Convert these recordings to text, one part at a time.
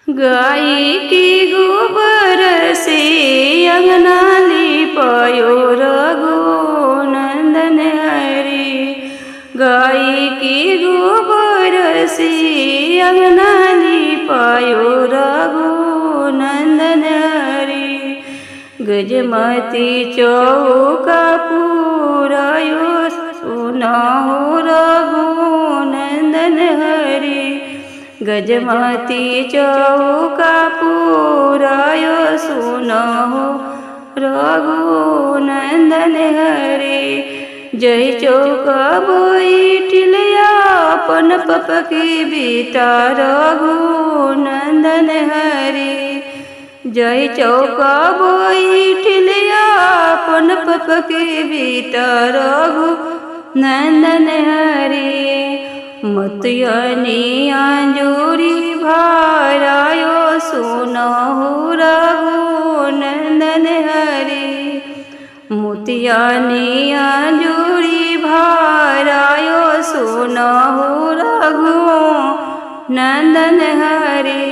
गाई के गोबर से अंगना लिपायो रघुनंदन हरि। गाई के गोबर से अंगना लिपायो रघुनंदन हरि। गजमती चौका पुरायो सुनाओ रघुनंदन हरि। गजमती चौका पुरायो सुनाओ रघुनंदन हरि। जय चौका बैठिलिया अपन पप की बीता रघुनंदन हरि। जय चौका बैठिलिया अपन पप की बीता रघुनंदन हरि। मतयनी अंजूरी भारायो सुनाओ रघुनंदन हरि। मोतियानी अंजूरी भारायो सुनाओ रघुनंदन हरि।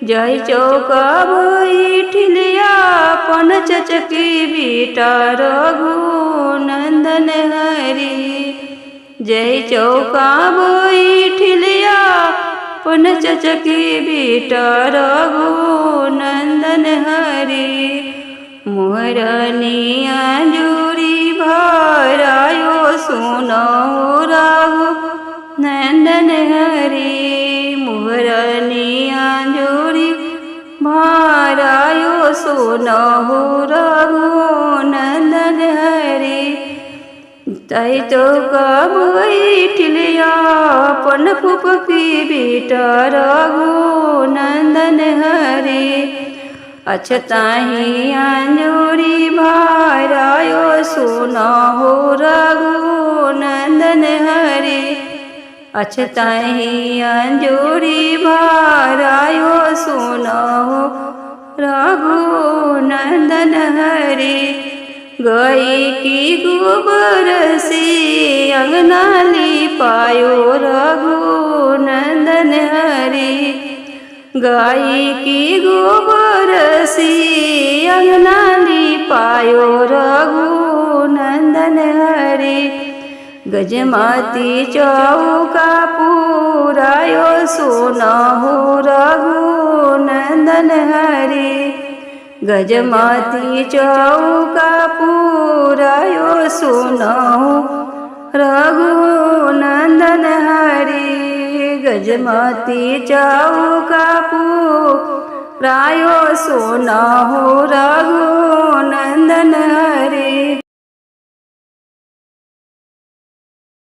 जय चौका बैठिलिया अपन चचकी बीटा रघुनंदन हरि। जय चौका बैठिलिया अपन चचकी बीटा रघुनंदन हरि। मोहरनी अंजूरी भारायो सुनाओ रघुनंदन हरि। मोहरनी अंजूरी भारायो सुनाओ रघुनंदन हरि। जय चौका बैठिलिया अपन फूफ की बीटा रघुनंदन हरि। अछताही अंजूरी भारायो सुनाओ रघुनंदन हरि। अछताही अंजूरी भारायो सुनाओ रघुनंदन हरि। गाई की गोबर से अंगना लिपायो रघुनंदन हरि। गाई की गोबर से अंगना लिपायो रघुनंदन हरि। गजमती चौका पुरायो सुनाओ रघुनंदन हरि। गजमती चौका पुरायो सुनाओ रघुनंदन हरि। गजमती चौका पुरायो सुनाओ रघु